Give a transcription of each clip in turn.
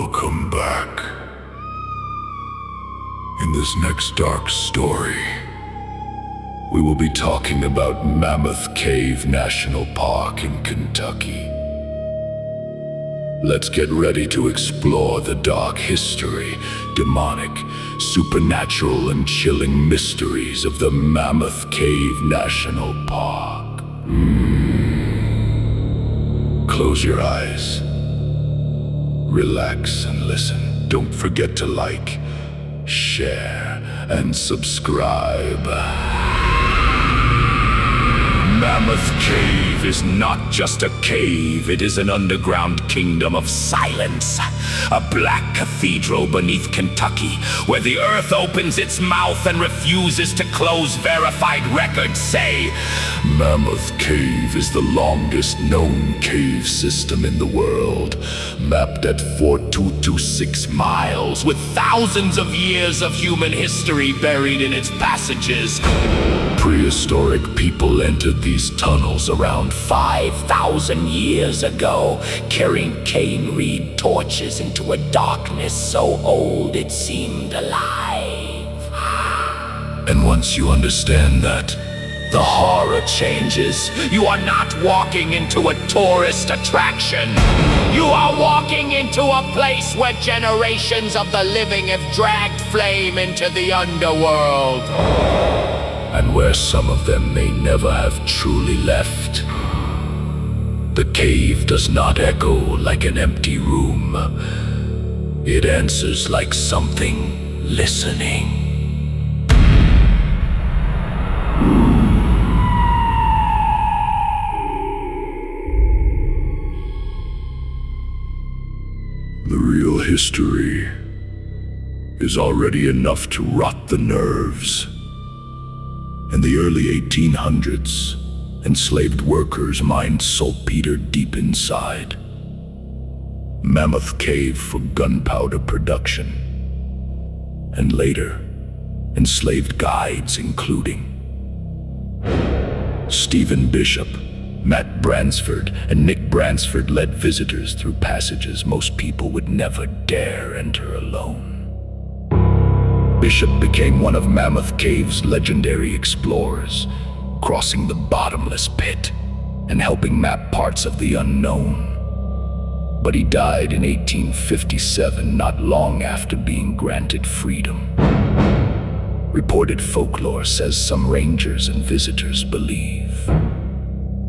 Welcome back. In this next dark story, we will be talking about Mammoth Cave National Park in Kentucky. Let's get ready to explore the dark history, demonic, supernatural, and chilling mysteries of the Mammoth Cave National Park. Close your eyes. Relax and listen. Don't forget to like, share, and subscribe. Mammoth Cave is not just a cave, it is an underground kingdom of silence. A black cathedral beneath Kentucky, where the earth opens its mouth and refuses to close. Verified records say Mammoth Cave is the longest known cave system in the world, mapped at 4,226 miles, with thousands of years of human history buried in its passages. Prehistoric people entered these tunnels around 5,000 years ago, carrying cane reed torches into a darkness so old it seemed alive. And once you understand that, the horror changes. You are not walking into a tourist attraction. You are walking into a place where generations of the living have dragged flame into the underworld. And where some of them may never have truly left. The cave does not echo like an empty room. It answers like something listening. The real history is already enough to rot the nerves. In the early 1800s, enslaved workers mined saltpeter deep inside Mammoth Cave for gunpowder production. And later, enslaved guides including Stephen Bishop, Matt Bransford, and Nick Bransford led visitors through passages most people would never dare enter alone. Bishop became one of Mammoth Cave's legendary explorers, crossing the bottomless pit and helping map parts of the unknown. But he died in 1857, not long after being granted freedom. Reported folklore says some rangers and visitors believe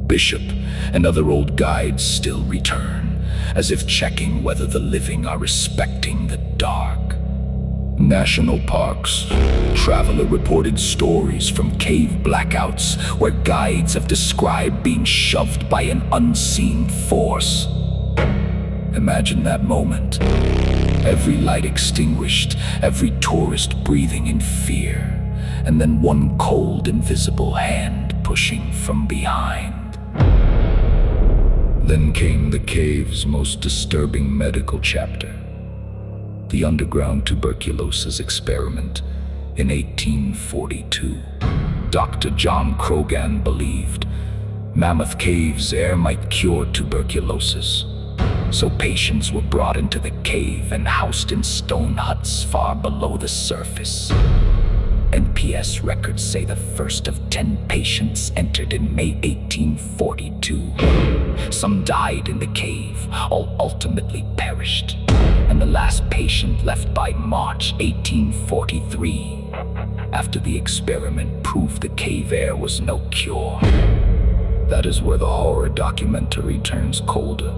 Bishop and other old guides still return, as if checking whether the living are respecting the dark. National parks, traveler reported stories from cave blackouts where guides have described being shoved by an unseen force. Imagine that moment. Every light extinguished, every tourist breathing in fear, and then one cold, invisible hand pushing from behind. Then came the cave's most disturbing medical chapter. The underground tuberculosis experiment in 1842. Dr. John Krogan believed Mammoth Cave's air might cure tuberculosis. So patients were brought into the cave and housed in stone huts far below the surface. NPS records say the first of 10 patients entered in May 1842. Some died in the cave, all ultimately perished. And the last patient left by March 1843, after the experiment proved the cave air was no cure. That is where the horror documentary turns colder.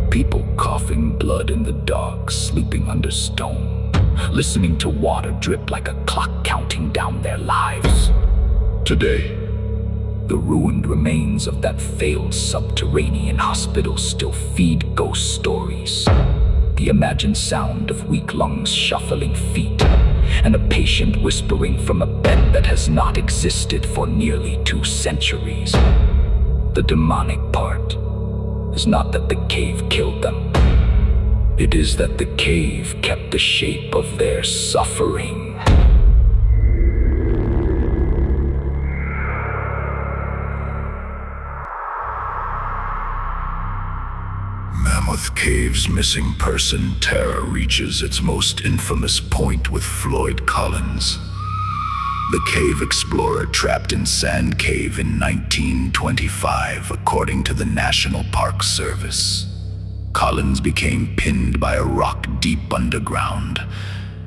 People coughing blood in the dark, sleeping under stone, listening to water drip like a clock counting down their lives. Today, the ruined remains of that failed subterranean hospital still feed ghost stories. The imagined sound of weak lungs, shuffling feet, and a patient whispering from a bed that has not existed for nearly 2 centuries. The demonic part is not that the cave killed them. It is that the cave kept the shape of their suffering. Mammoth Cave's missing person terror reaches its most infamous point with Floyd Collins, the cave explorer trapped in Sand Cave in 1925, according to the National Park Service. Collins became pinned by a rock deep underground,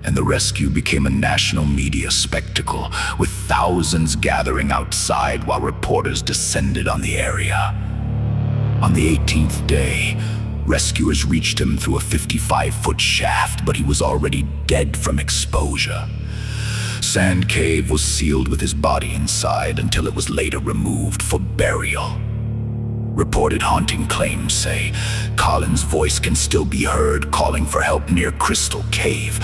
and the rescue became a national media spectacle, with thousands gathering outside while reporters descended on the area. On the 18th day, rescuers reached him through a 55-foot shaft, but he was already dead from exposure. Sand Cave was sealed with his body inside until it was later removed for burial. Reported haunting claims say Collins' voice can still be heard calling for help near Crystal Cave,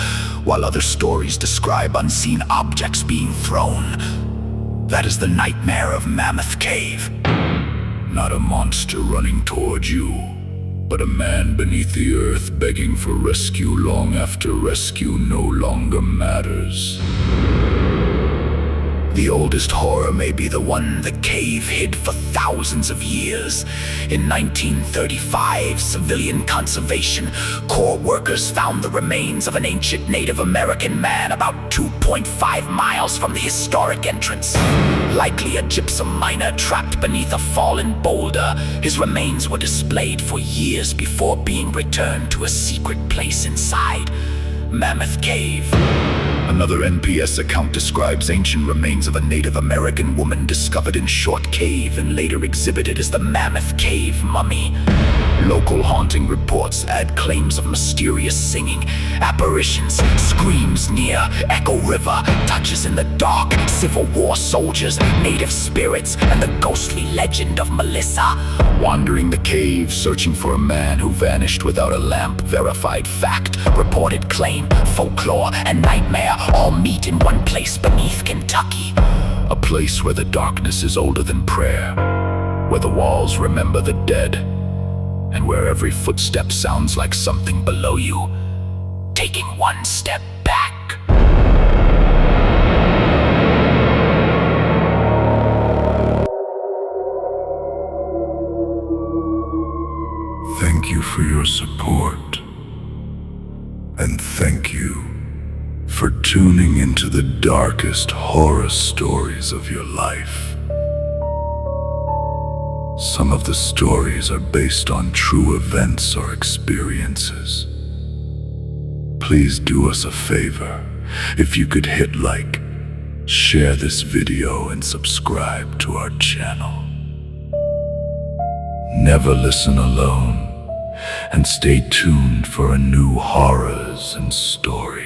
while other stories describe unseen objects being thrown. That is the nightmare of Mammoth Cave. Not a monster running toward you, but a man beneath the earth begging for rescue long after rescue no longer matters. The oldest horror may be the one the cave hid for thousands of years. In 1935, civilian conservation corps workers found the remains of an ancient Native American man about 2.5 miles from the historic entrance. Likely a gypsum miner trapped beneath a fallen boulder, his remains were displayed for years before being returned to a secret place inside Mammoth Cave. Another NPS account describes ancient remains of a Native American woman discovered in Short Cave and later exhibited as the Mammoth Cave Mummy. Local haunting reports add claims of mysterious singing, apparitions, screams near Echo River, touches in the dark, Civil War soldiers, native spirits, and the ghostly legend of Melissa. Wandering the cave, searching for a man who vanished without a lamp. Verified fact, reported claim, folklore, and nightmare all meet in one place beneath Kentucky. A place where the darkness is older than prayer, where the walls remember the dead, and where every footstep sounds like something below you, taking one step back. Thank you for your support, and thank you for tuning into the darkest horror stories of your life. Some of the stories are based on true events or experiences. Please do us a favor. If you could hit like, share this video, and subscribe to our channel. Never listen alone, and stay tuned for a new horrors and stories.